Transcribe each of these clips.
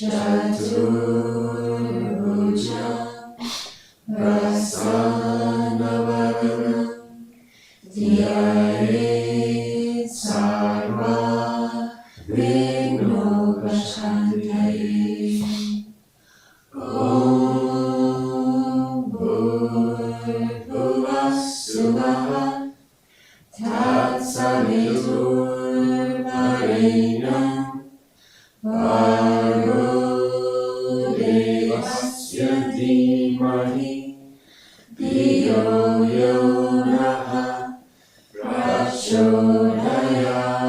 Chaturbuja Prasanavaranam Dhyayet Sarva Vignopashantaye. Om Bhurbhuvah Suvah Tatsaviturvarenyam Bhargo Devasya Dhimahi Dhiyo Yo Naha Prachodayat.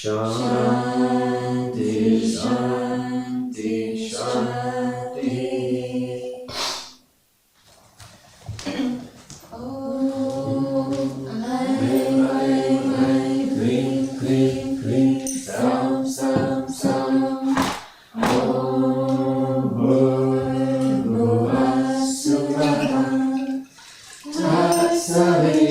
Shanti, Shanti, Shanti. Om Aim, Aim, Aim, Klim, Klim, Klim, Sam, Sam, Sam. Om Bhurbhuvah Suvah Tatsavitur.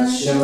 I,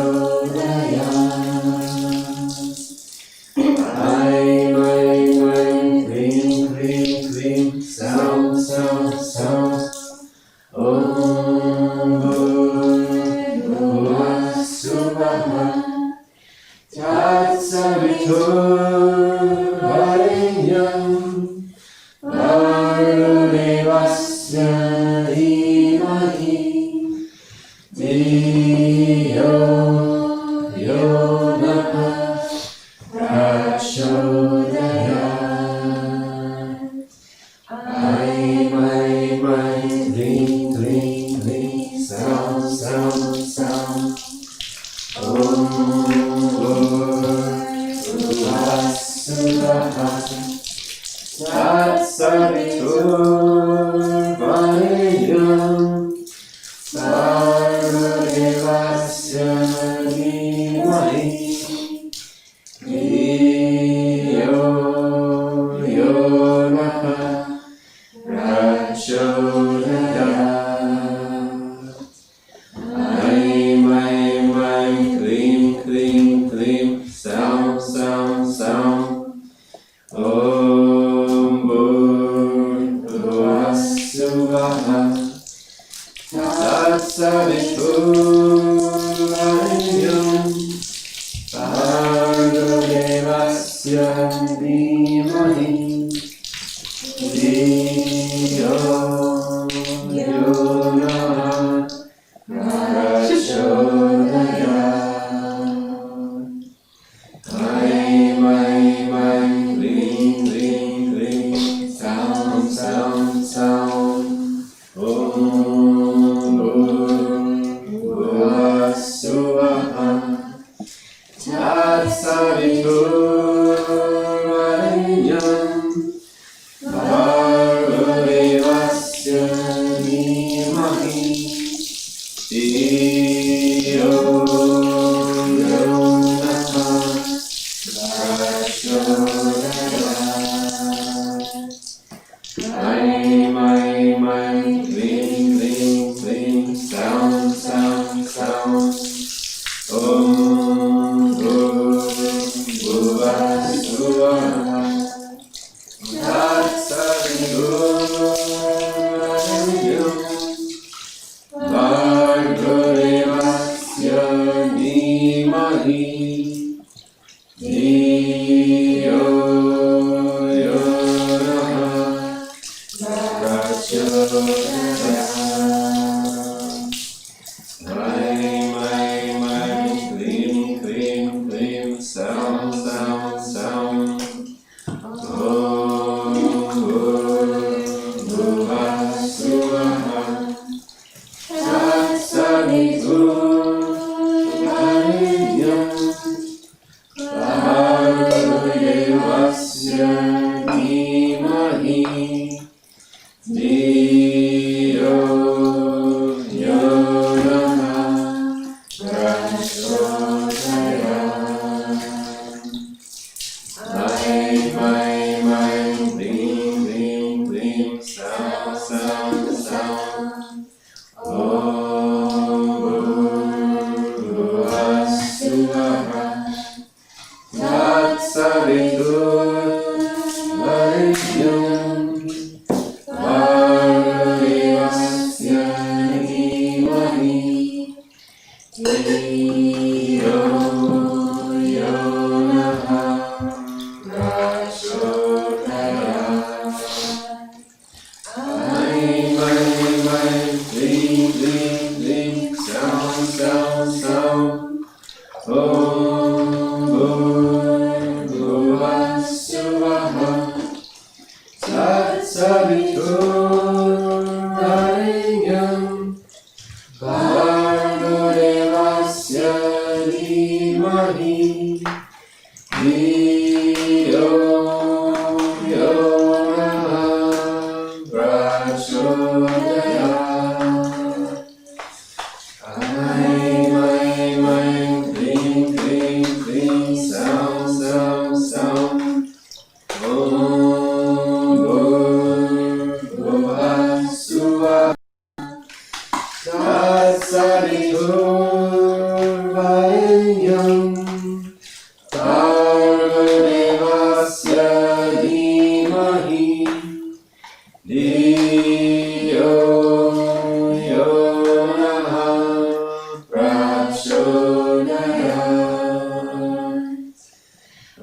my, clean,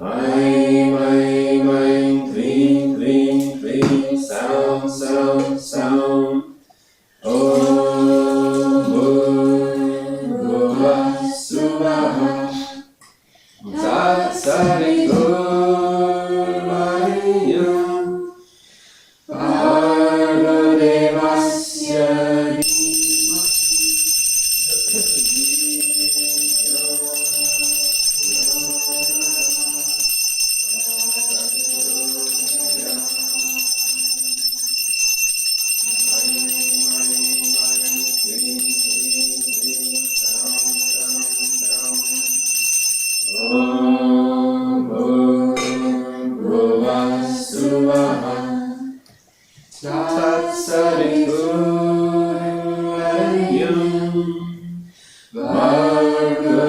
Aim, aim, aim, clean, clean, clean, sound, sound, sound. Om Bhurvah Suvah Tatsaviturbharenyam Bhargo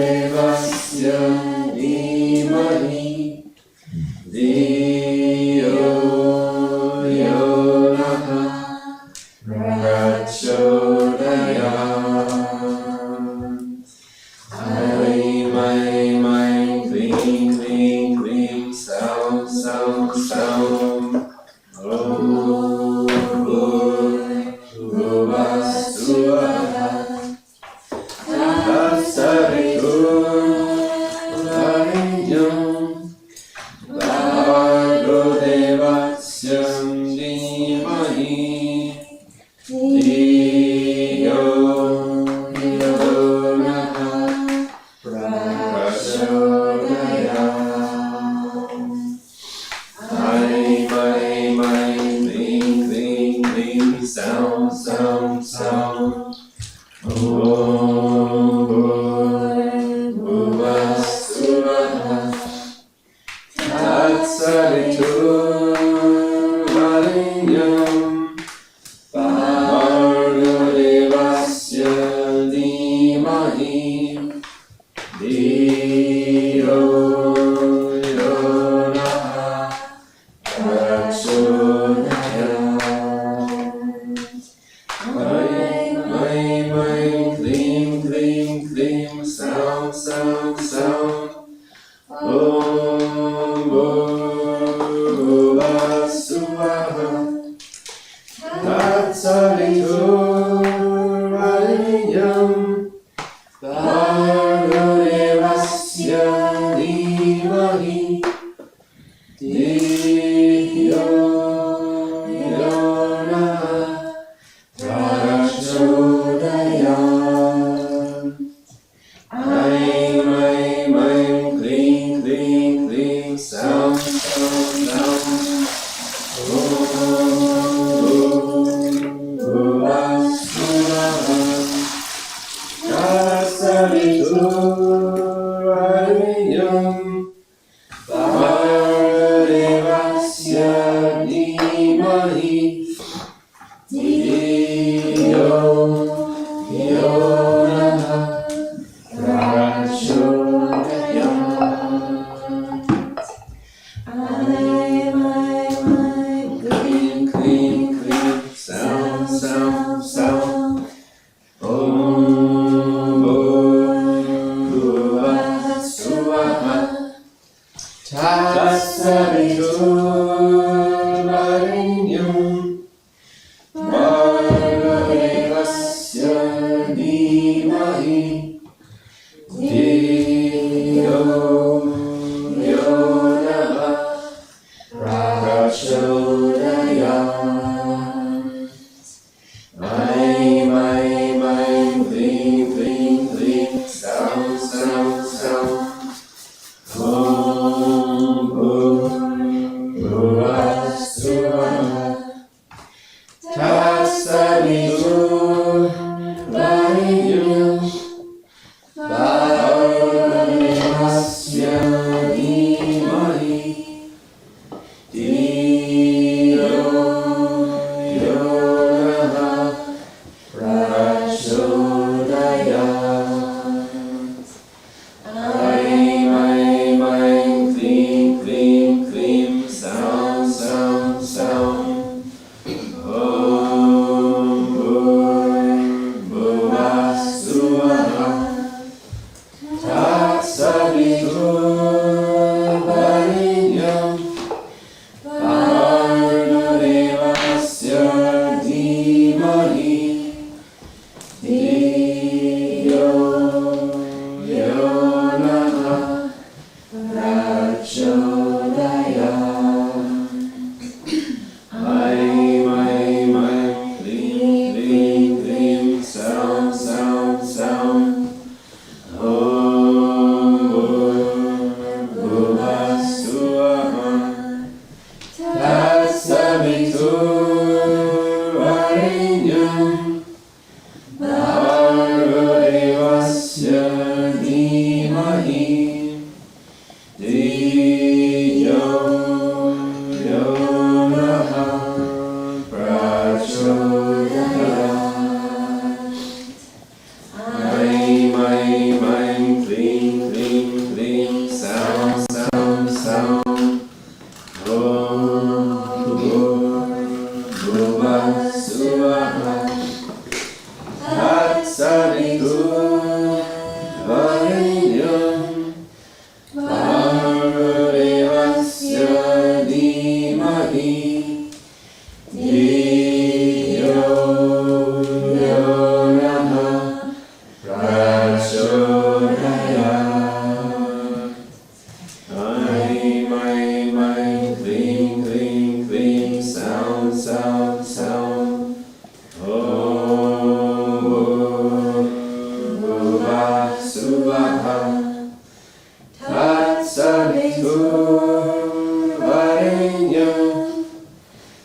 Devasya clean, Tatsavitruvarenyam Bhargadevasya Dhimahi Dhiyo Yonaha Prachodayat. Aim, aim, aim, klim, klim, klim, sound, sound, sound. Om Bhurvuvah Swaha Tatsavitruvarenyam Bhargadevasya Dhimahi Dhiyo Yonaha Prachodayat. Aim, aim, aim, klim, klim, klim, sound, sound, sound. Om Bhurvuvah Swaha Tatsavitruvarenyam Bhargadevasya Dhimahi Dhiyo Yonaha Prachodayat. Aim, aim, aim, klim, klim, klim, sound, sound, sound. Om Bhurvuvah Swaha Tatsavitruvarenyam Bhargadevasya Dhimahi Dhiyo Yonaha Prachodayat. Aim, aim, aim, klim, klim, klim, sound, sound, sound. Om Bhurvuvah Swaha Tatsavitruvarenyam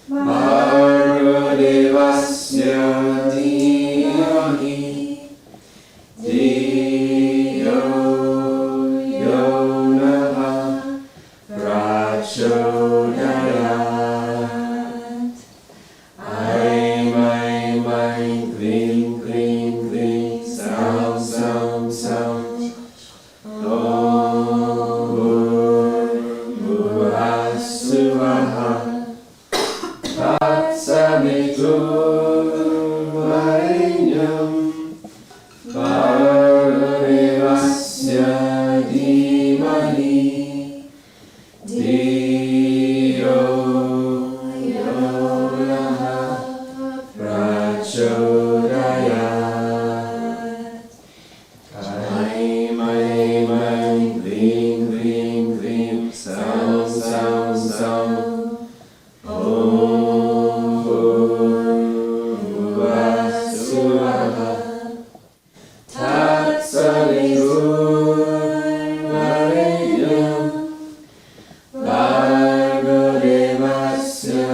Bhargadevasya Dhimahi Dhiyo Yonaha Prachodayat. Aim, aim, aim, klim, klim, klim, sound, sound, sound. Om Bhurvuvah Swaha Tatsavitruvarenyam Bhargadevasya Dhimahi Dhiyo Yonaha Prachodayat. Aim, aim, aim, klim, klim, klim, sound, sound, sound. Om Bhurvuvah Swaha Tatsavitruvarenyam Bhargadevasya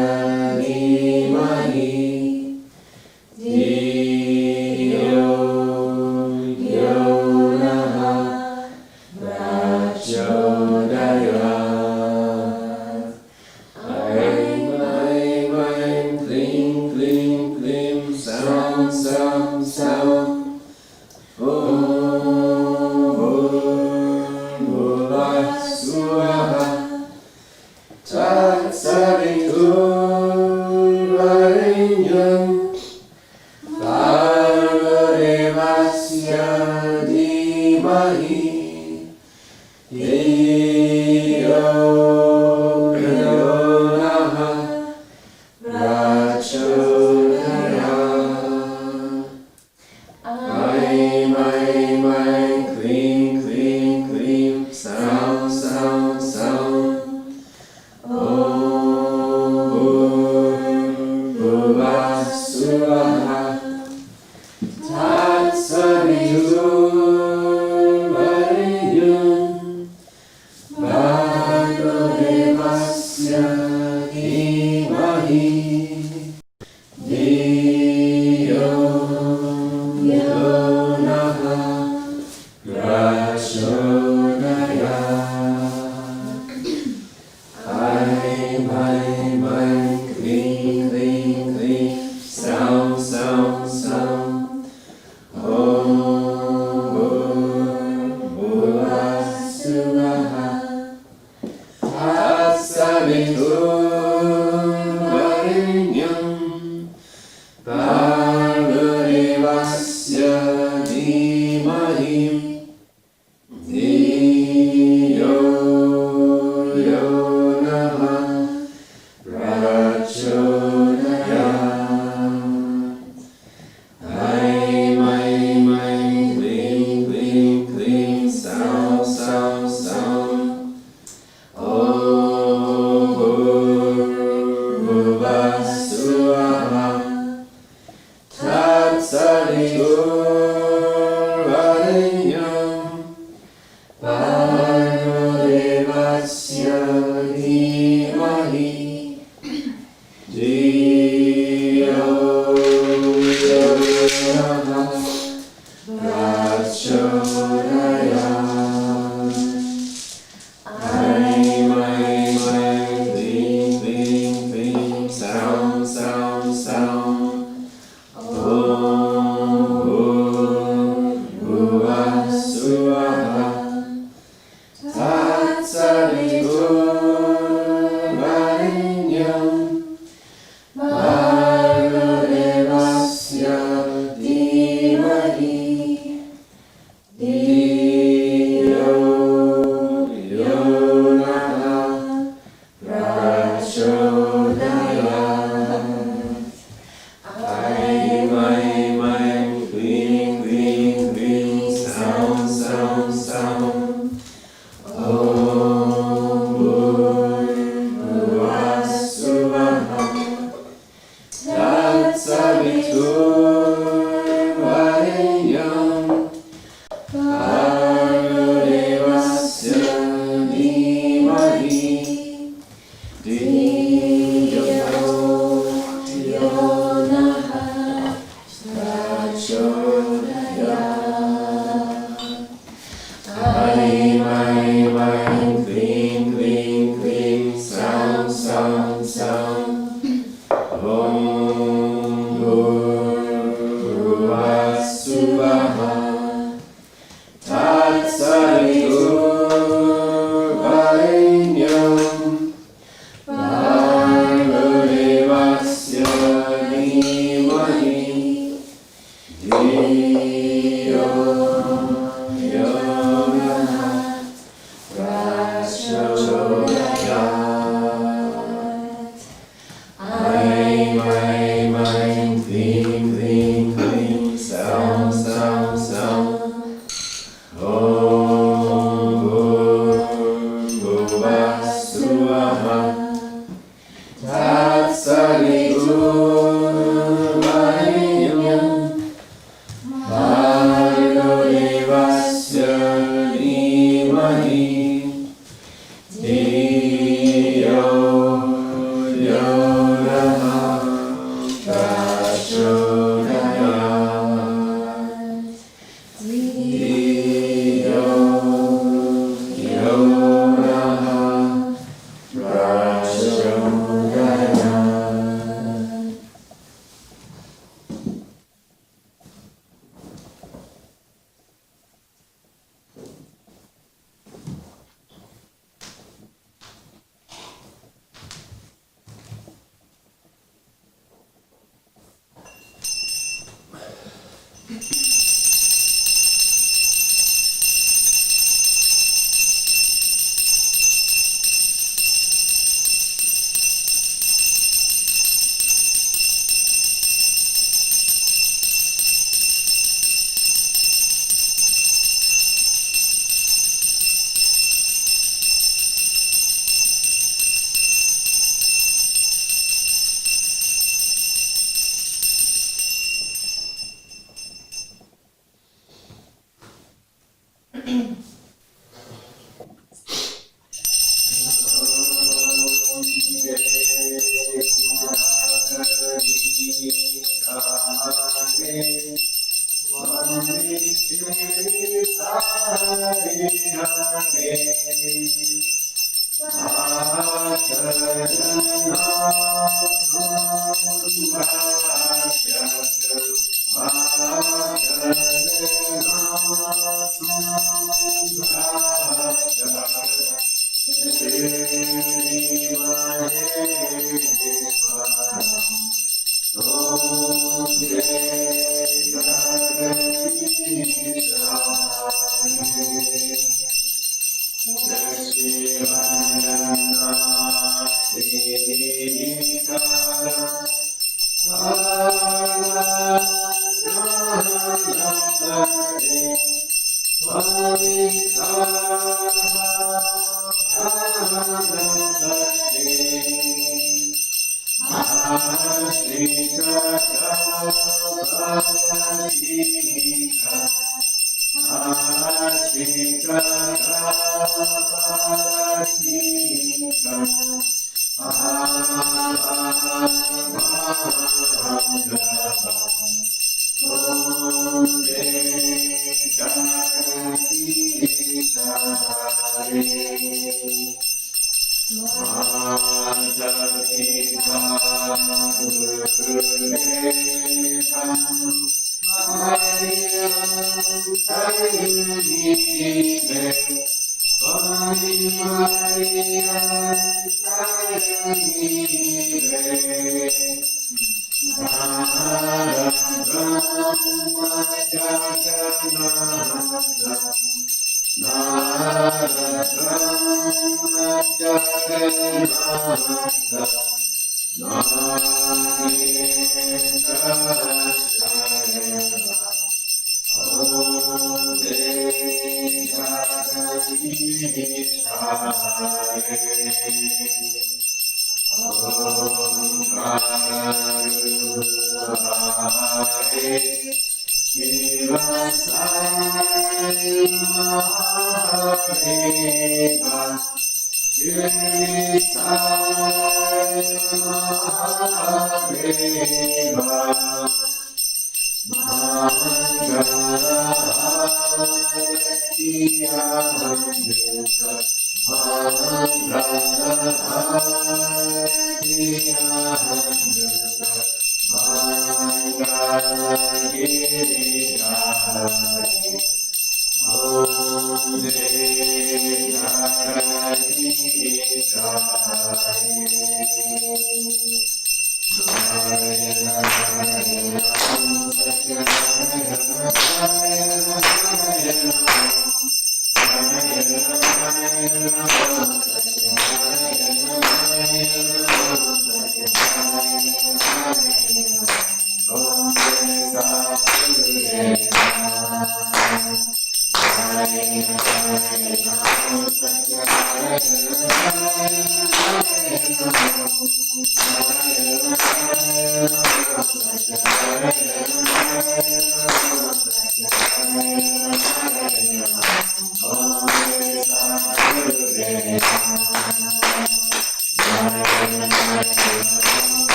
Dhimahi Dhiyo Yonaha Prachodayat. Aim, aim, aim, klim, klim, klim, sound, sound, sound. Om Bhurvuvah Swaha Tatsavitruvarenyam Bhargadevasya Dhimahi Dhiyo Yonaha Prachodayat. Aim, aim, aim, klim, klim, klim, sound, sound, sound. Om Bhurvuvah Swaha Tatsavitruvarenyam Bhargadevasya Dhimahi Dhiyo sound. Om Bhurvasvaha Tatsaviturvarenyam Bhargo Devasya Dhimahi Dhiyo Yonaha Prachodayat. Aim, aim, aim, clean, clean, clean, sound, sound, sound. Om Bhurvasvaha Tatsaviturvarenyam Bhargo Devasya Dhimahi Dhiyo Yonaha Prachodayat. Aim, aim, aim, clean, clean, clean, sound, sound, sound. Om Bhurvasvaha Tatsaviturvarenyam Bhargo Devasya Dhimahi Dhiyo Yonaha Prachodayat. Aim, aim, aim, clean, clean, clean, sound, sound, sound. Om Bhurvasvaha Tatsaviturvarenyam Bhargo Devasya Dhimahi Dhiyo Yonaha Prachodayat. Dhiyo Yonaha Prachodayat. Mata Pita Guru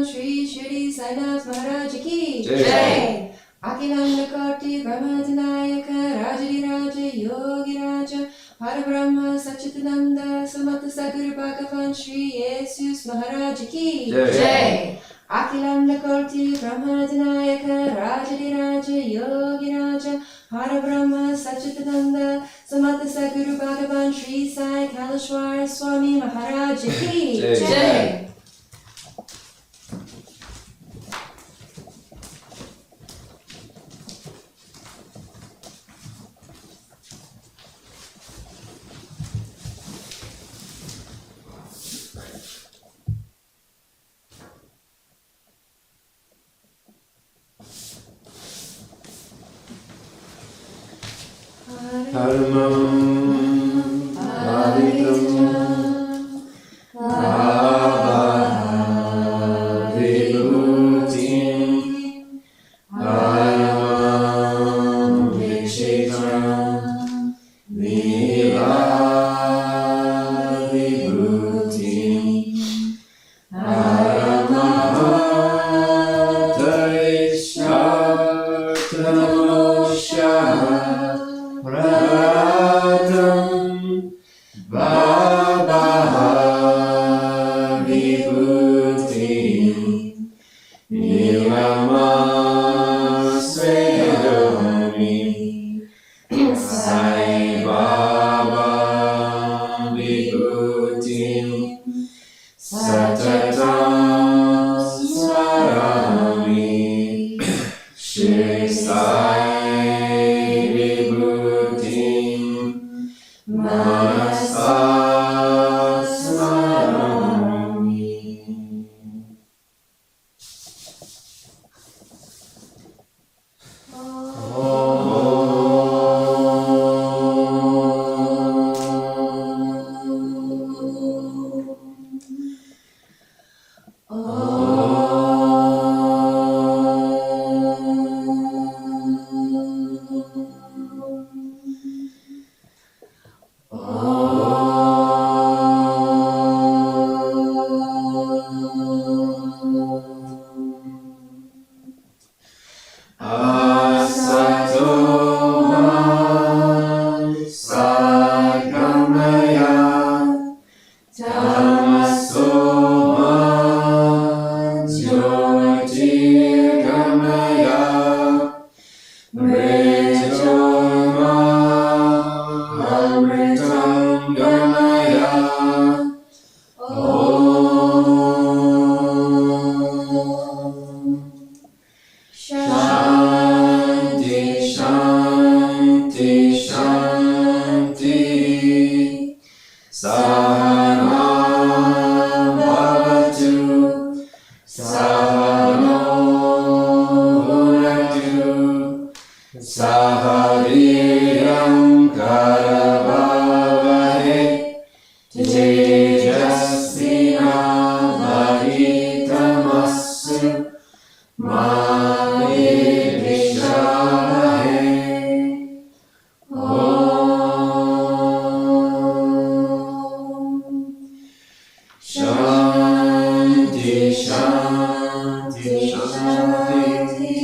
Sri Shirdi Sai Maharaj ki Jai. Akilanda Karti Brahmadinayaka Rajadiraja Yogiraja Parabrahma Satchitananda Samata Sadguru Bhagavan Shri Jesus Maharaj ki Jai. Akilanda Karti Brahmadinayaka Rajadiraja Yogiraja Parabrahma Satchitananda Samata Sadguru Bhagavan Sri Sai Kaleshwar Swami Maharaj ki Jai. Paramam Paritam Bhava Bhavatu Sahano Bhunaktu Sahaviram Karavavahe Tejasvinavaditamasu Ma Vidvishavahe. Shanti, Shanti, Shanti.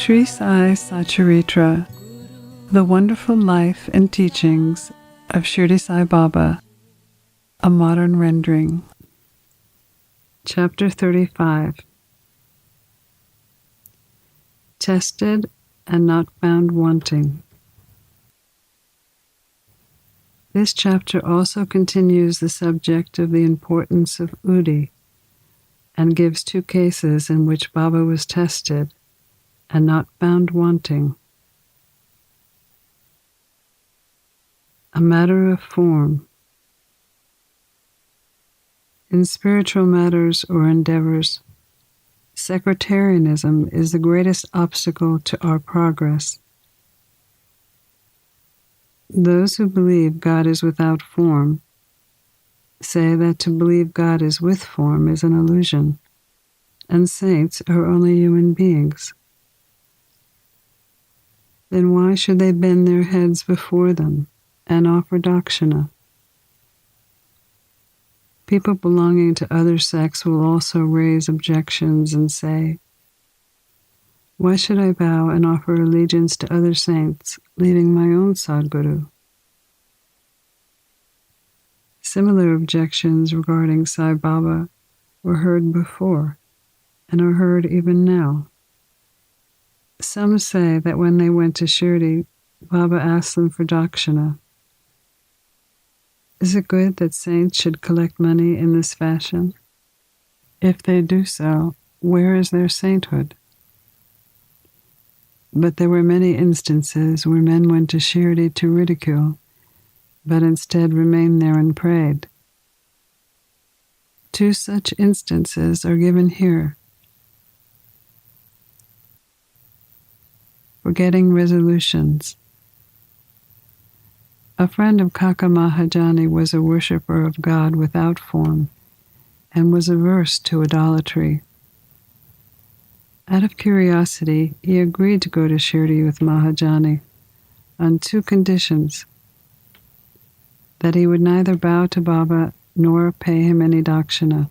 Sri Sai Satcharitra, The Wonderful Life and Teachings of Shirdi Sai Baba, a Modern Rendering. Chapter 35. Tested and not found wanting. This chapter also continues the subject of the importance of Udi and gives two cases in which Baba was tested and not found wanting. A matter of form. In spiritual matters or endeavors, sectarianism is the greatest obstacle to our progress. Those who believe God is without form say that to believe God is with form is an illusion, and saints are only human beings. Then why should they bend their heads before them and offer dakshina? People belonging to other sects will also raise objections and say, "Why should I bow and offer allegiance to other saints, leaving my own Sadguru?" Similar objections regarding Sai Baba were heard before and are heard even now. Some say that when they went to Shirdi, Baba asked them for dakshina. Is it good that saints should collect money in this fashion? If they do so, where is their sainthood? But there were many instances where men went to Shirdi to ridicule, but instead remained there and prayed. Two such instances are given here. Forgetting resolutions. A friend of Kaka Mahajani was a worshipper of God without form and was averse to idolatry. Out of curiosity, he agreed to go to Shirdi with Mahajani on two conditions: that he would neither bow to Baba nor pay him any dakshina.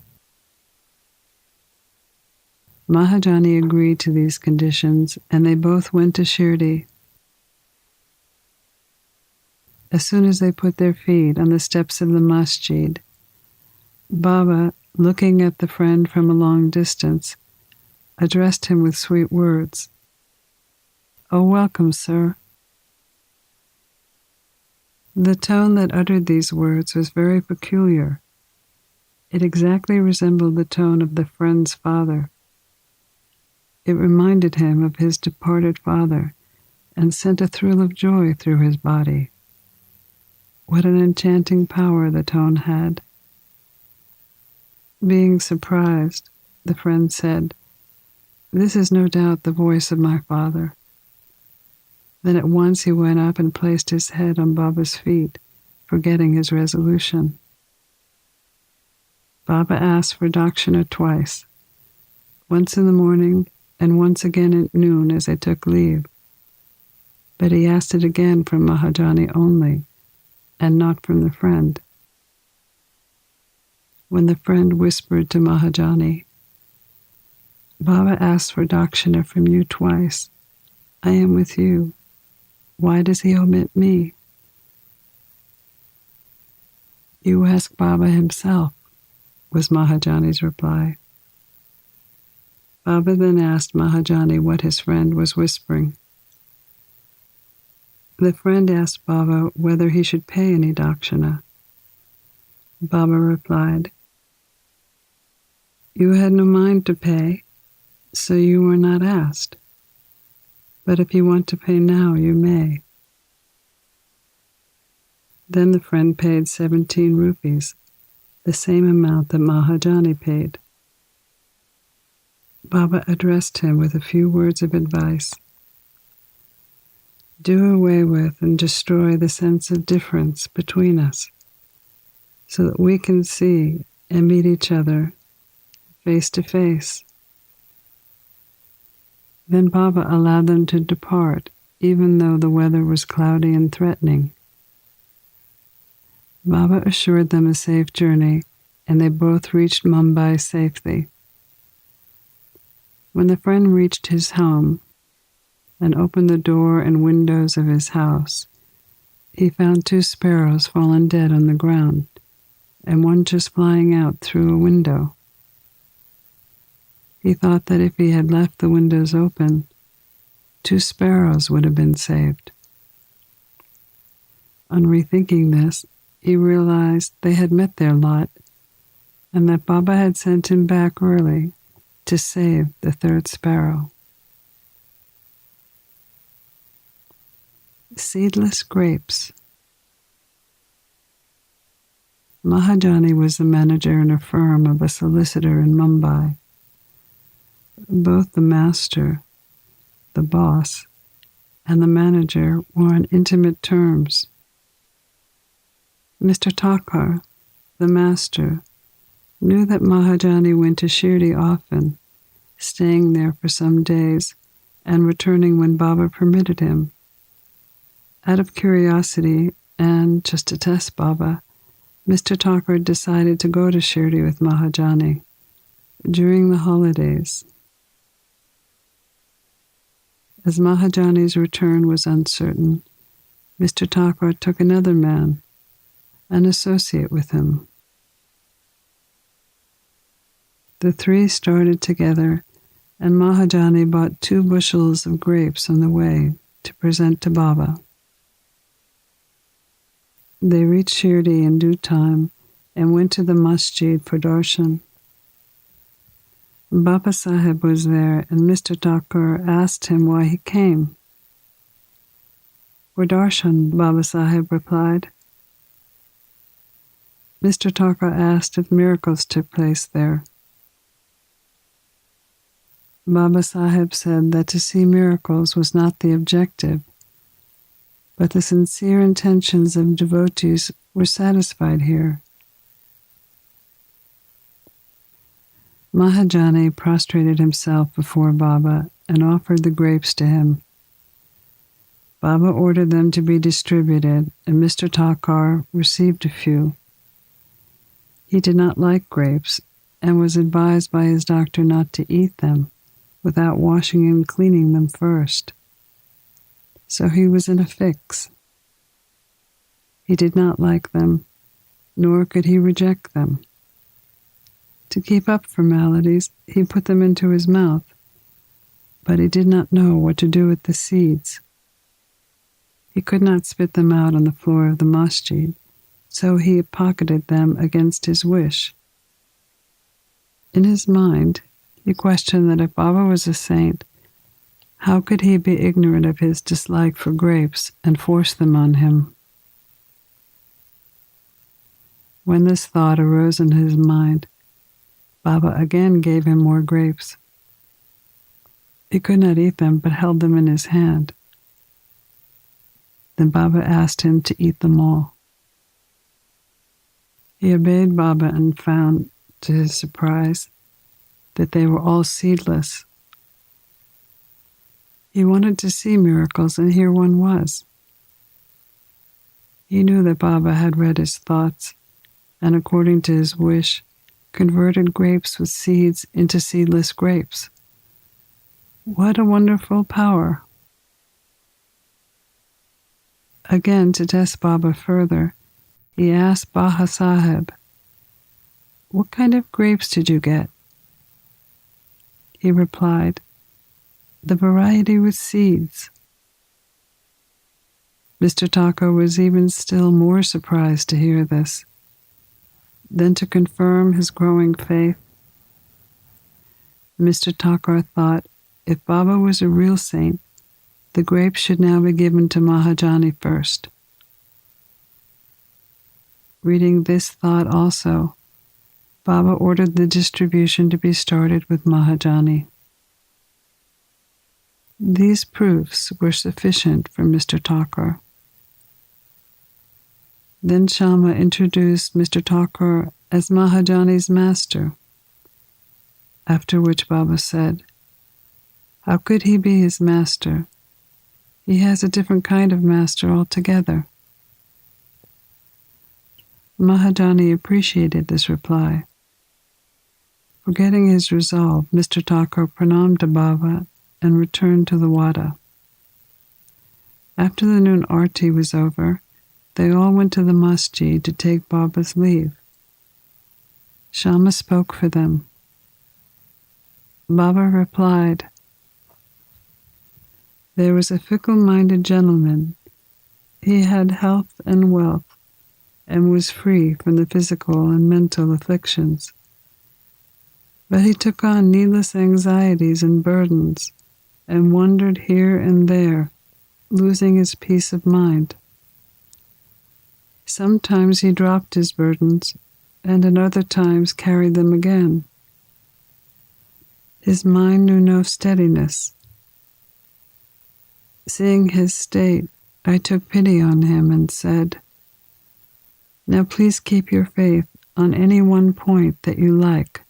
Mahajani agreed to these conditions, and they both went to Shirdi. As soon as they put their feet on the steps of the masjid, Baba, looking at the friend from a long distance, addressed him with sweet words. "Oh, welcome, sir." The tone that uttered these words was very peculiar. It exactly resembled the tone of the friend's father. It reminded him of his departed father and sent a thrill of joy through his body. What an enchanting power the tone had. Being surprised, the friend said, "This is no doubt the voice of my father." Then at once he went up and placed his head on Baba's feet, forgetting his resolution. Baba asked for dakshina twice, once in the morning and once again at noon as they took leave. But he asked it again from Mahajani only, and not from the friend. When the friend whispered to Mahajani, "Baba asked for dakshina from you twice. I am with you. Why does he omit me?" "You ask Baba himself," was Mahajani's reply. Baba then asked Mahajani what his friend was whispering. The friend asked Baba whether he should pay any dakshina. Baba replied, "You had no mind to pay, so you were not asked. But if you want to pay now, you may." Then the friend paid 17 rupees, the same amount that Mahajani paid. Baba addressed him with a few words of advice. "Do away with and destroy the sense of difference between us, so that we can see and meet each other face to face." Then Baba allowed them to depart, even though the weather was cloudy and threatening. Baba assured them a safe journey, and they both reached Mumbai safely. When the friend reached his home, and opened the door and windows of his house, he found 2 sparrows fallen dead on the ground, and one just flying out through a window. He thought that if he had left the windows open, 2 sparrows would have been saved. On rethinking this, he realized they had met their lot, and that Baba had sent him back early to save the 3rd sparrow. Seedless grapes. Mahajani was the manager in a firm of a solicitor in Mumbai. Both the master, the boss, and the manager were on intimate terms. Mr. Thakur, the master, knew that Mahajani went to Shirdi often, staying there for some days and returning when Baba permitted him. Out of curiosity, and just to test Baba, Mr. Thakur decided to go to Shirdi with Mahajani during the holidays. As Mahajani's return was uncertain, Mr. Thakur took another man, an associate with him. The 3 started together, and Mahajani bought 2 bushels of grapes on the way to present to Baba. They reached Shirdi in due time and went to the masjid for darshan. Baba Sahib was there, and Mr. Thakur asked him why he came. For darshan, Baba Sahib replied. Mr. Thakur asked if miracles took place there. Baba Sahib said that to see miracles was not the objective, but the sincere intentions of devotees were satisfied here. Mahajani prostrated himself before Baba and offered the grapes to him. Baba ordered them to be distributed, and Mr. Thakur received a few. He did not like grapes and was advised by his doctor not to eat them without washing and cleaning them first. So he was in a fix. He did not like them, nor could he reject them. To keep up formalities, he put them into his mouth, but he did not know what to do with the seeds. He could not spit them out on the floor of the masjid, so he pocketed them against his wish. In his mind, he questioned that if Baba was a saint, how could he be ignorant of his dislike for grapes and force them on him? When this thought arose in his mind, Baba again gave him more grapes. He could not eat them, but held them in his hand. Then Baba asked him to eat them all. He obeyed Baba and found, to his surprise, that they were all seedless. He wanted to see miracles, and here one was. He knew that Baba had read his thoughts, and according to his wish, converted grapes with seeds into seedless grapes. What a wonderful power! Again, to test Baba further, he asked Baba Sahib, "What kind of grapes did you get?" He replied, "The variety with seeds." Mr. Thakur was even still more surprised to hear this. Then, to confirm his growing faith, Mr. Thakur thought if Baba was a real saint, the grapes should now be given to Mahajani first. Reading this thought also, Baba ordered the distribution to be started with Mahajani. These proofs were sufficient for Mr. Thakur. Then Shyama introduced Mr. Thakur as Mahajani's master, after which Baba said, "How could he be his master? He has a different kind of master altogether." Mahajani appreciated this reply. Forgetting his resolve, Mr. Thakur pranamed to Baba and returned to the Wada. After the noon Aarathi was over, they all went to the masjid to take Baba's leave. Shama spoke for them. Baba replied, "There was a fickle-minded gentleman. He had health and wealth and was free from the physical and mental afflictions. But he took on needless anxieties and burdens and wandered here and there, losing his peace of mind. Sometimes he dropped his burdens, and at other times carried them again. His mind knew no steadiness. Seeing his state, I took pity on him and said, 'Now please keep your faith on any one point that you like.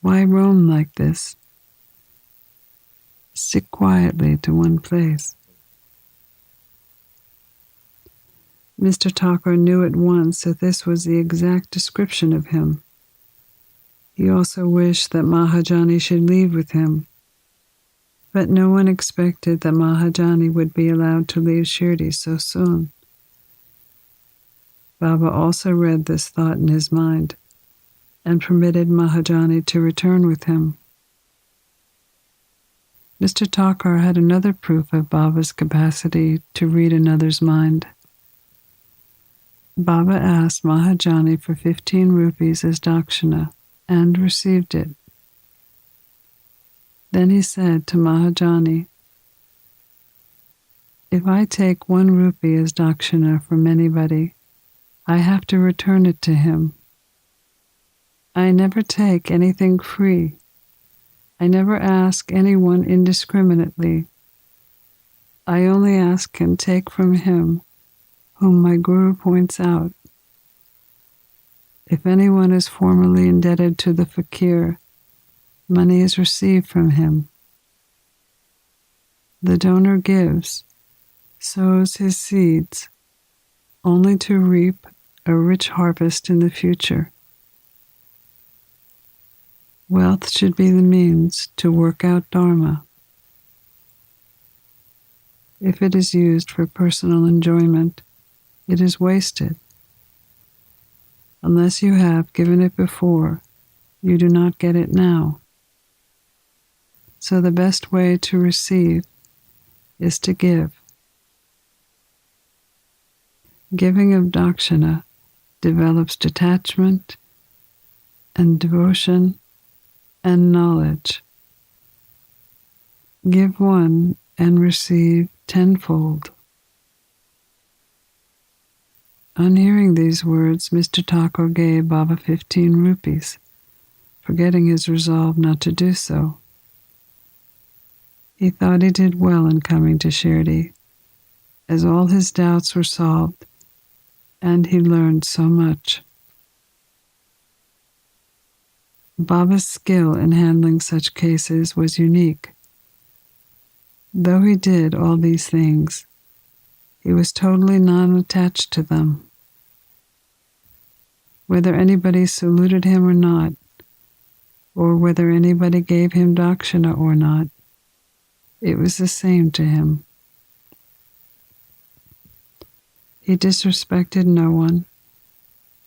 Why roam like this? Stick quietly to one place.'" Mr. Thakur knew at once that this was the exact description of him. He also wished that Mahajani should leave with him, but no one expected that Mahajani would be allowed to leave Shirdi so soon. Baba also read this thought in his mind and permitted Mahajani to return with him. Mr. Thakur had another proof of Baba's capacity to read another's mind. Baba asked Mahajani for 15 rupees as dakshina and received it. Then he said to Mahajani, "If I take 1 rupee as dakshina from anybody, I have to return it to him. I never take anything free. I never ask anyone indiscriminately. I only ask and take from him whom my Guru points out. If anyone is formally indebted to the fakir, money is received from him. The donor gives, sows his seeds, only to reap a rich harvest in the future. Wealth should be the means to work out dharma. If it is used for personal enjoyment, it is wasted. Unless you have given it before, you do not get it now. So the best way to receive is to give. Giving of dakshina develops detachment and devotion and knowledge. Give 1 and receive 10-fold. On hearing these words, Mr. Thakur gave Baba 15 rupees, forgetting his resolve not to do so. He thought he did well in coming to Shirdi, as all his doubts were solved, and he learned so much. Baba's skill in handling such cases was unique. Though he did all these things, he was totally non-attached to them. Whether anybody saluted him or not, or whether anybody gave him dakshina or not, it was the same to him. He disrespected no one.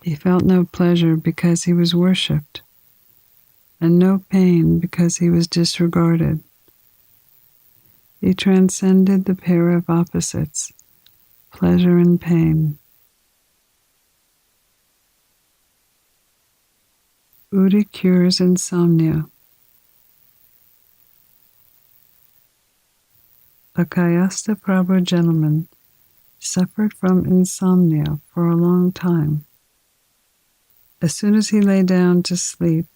He felt no pleasure because he was worshipped, and no pain because he was disregarded. He transcended the pair of opposites, pleasure and pain. Udi cures insomnia. A Kayastha Prabhu gentleman suffered from insomnia for a long time. As soon as he lay down to sleep,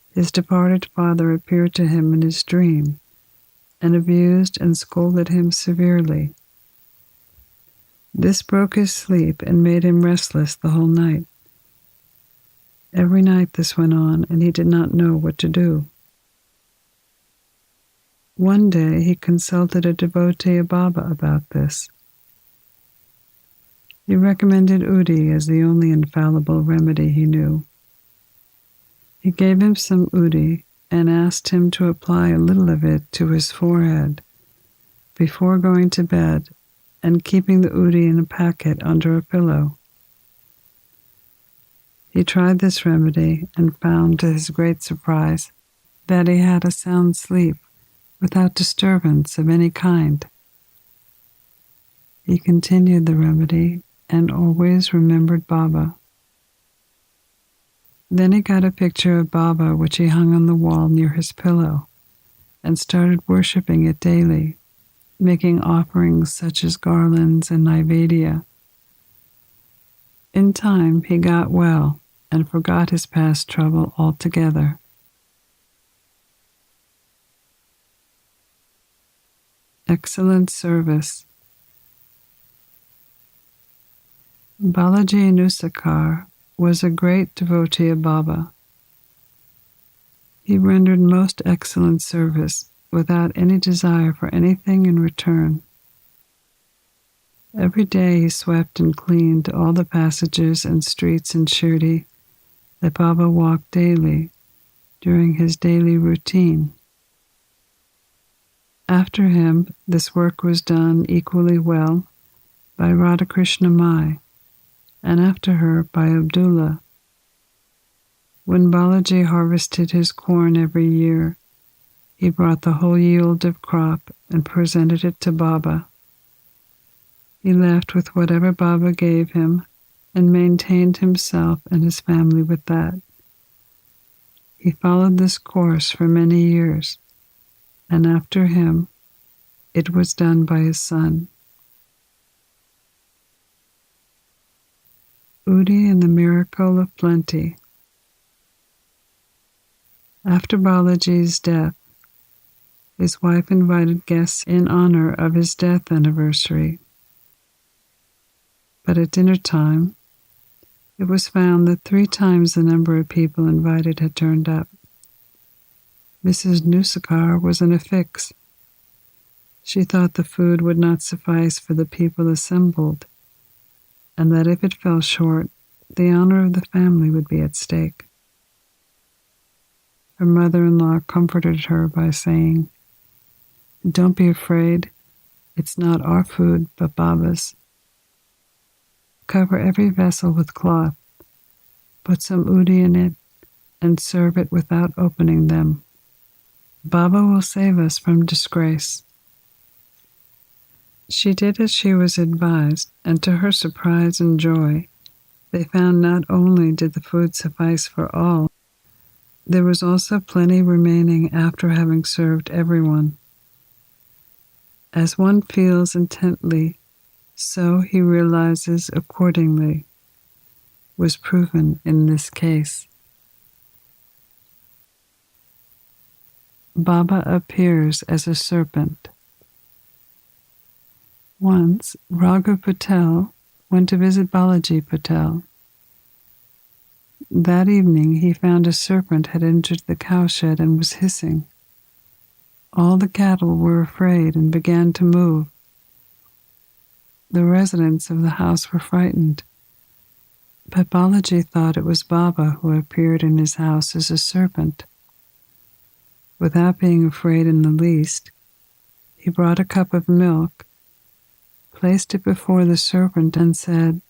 his departed father appeared to him in his dream and abused and scolded him severely. This broke his sleep and made him restless the whole night. Every night this went on, and he did not know what to do. One day he consulted a devotee of Baba about this. He recommended Udi as the only infallible remedy he knew. He gave him some Udi and asked him to apply a little of it to his forehead before going to bed and keeping the udi in a packet under a pillow. He tried this remedy and found, to his great surprise, that he had a sound sleep without disturbance of any kind. He continued the remedy and always remembered Baba. Then he got a picture of Baba which he hung on the wall near his pillow and started worshipping it daily, making offerings such as garlands and naivedya. In time he got well and forgot his past trouble altogether. Excellent service. Balaji Nusakar was a great devotee of Baba. He rendered most excellent service without any desire for anything in return. Every day he swept and cleaned all the passages and streets in Shirdi that Baba walked daily during his daily routine. After him, this work was done equally well by Radhakrishna Mai, and after her by Abdullah. When Balaji harvested his corn every year, he brought the whole yield of crop and presented it to Baba. He left with whatever Baba gave him and maintained himself and his family with that. He followed this course for many years, and after him, it was done by his son. Udi and the Miracle of Plenty. After Balaji's death, his wife invited guests in honor of his death anniversary. But at dinner time, it was found that 3 times the number of people invited had turned up. Mrs. Nusakar was in a fix. She thought the food would not suffice for the people assembled, and that if it fell short, the honor of the family would be at stake. Her mother-in-law comforted her by saying, "Don't be afraid. It's not our food, but Baba's. Cover every vessel with cloth, put some udi in it, and serve it without opening them. Baba will save us from disgrace." She did as she was advised, and to her surprise and joy, they found not only did the food suffice for all, there was also plenty remaining after having served everyone. As one feels intently, so he realizes accordingly, was proven in this case. Baba appears as a serpent. Once, Raghu Patel went to visit Balaji Patel. That evening he found a serpent had entered the cowshed and was hissing. All the cattle were afraid and began to move. The residents of the house were frightened, but Balaji thought it was Baba who appeared in his house as a serpent. Without being afraid in the least, he brought a cup of milk, placed it before the serpent and said,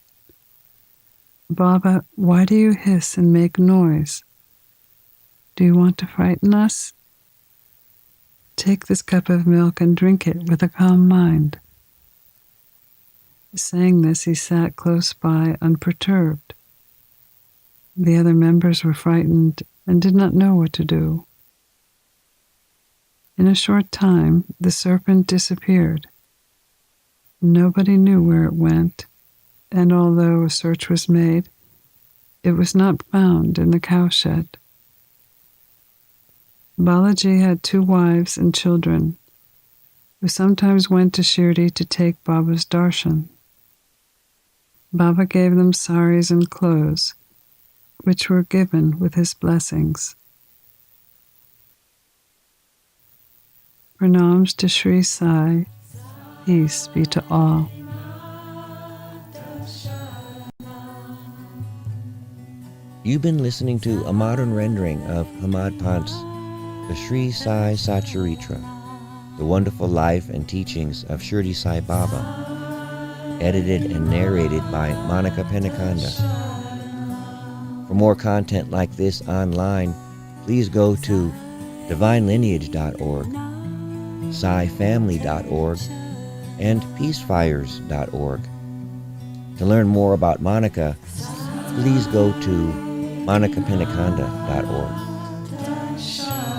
"Baba, why do you hiss and make noise? Do you want to frighten us? Take this cup of milk and drink it with a calm mind." Saying this, he sat close by, unperturbed. The other members were frightened and did not know what to do. In a short time, the serpent disappeared. Nobody knew where it went, and although a search was made, it was not found in the cowshed. Balaji had 2 wives and children, who sometimes went to Shirdi to take Baba's darshan. Baba gave them saris and clothes, which were given with his blessings. Pranams to Sri Sai, peace be to all. You've been listening to a modern rendering of Hamad Pant's The Sri Sai Satcharitra. The Wonderful Life and Teachings of Shirdi Sai Baba, edited and narrated by Monica Penaconda. For more content like this online, please go to divinelineage.org, SaiFamily.org, and peacefires.org. To learn more about Monica, please go to monicapenaconda.org. Sai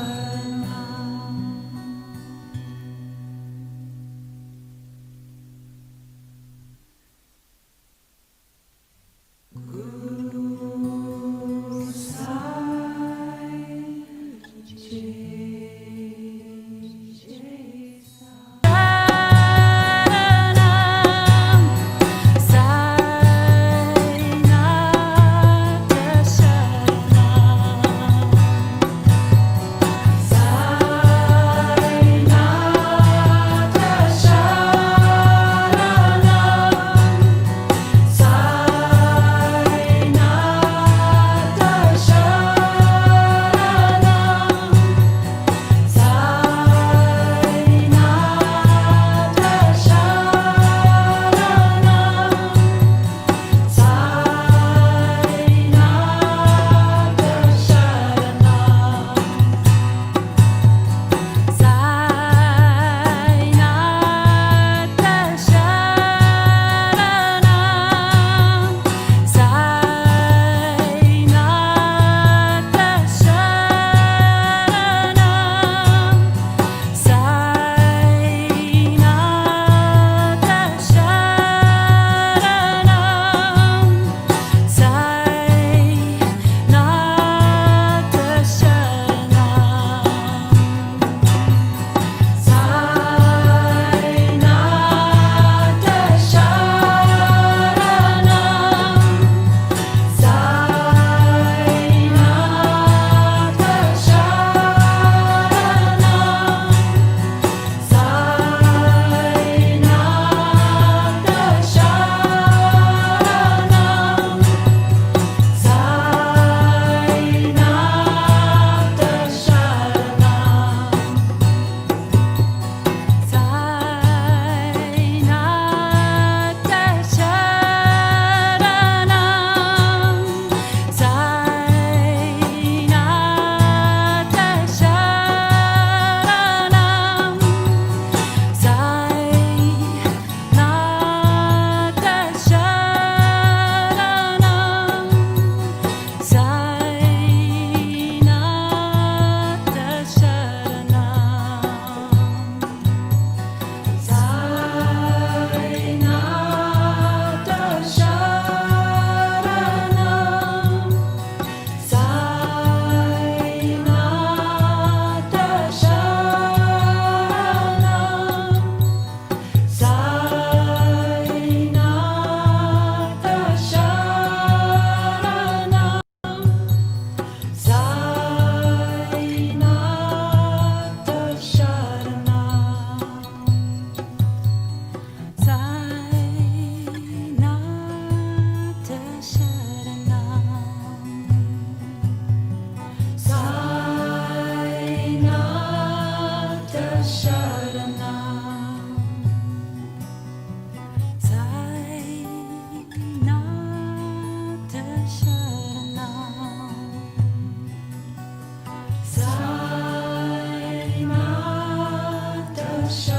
Satcharitra.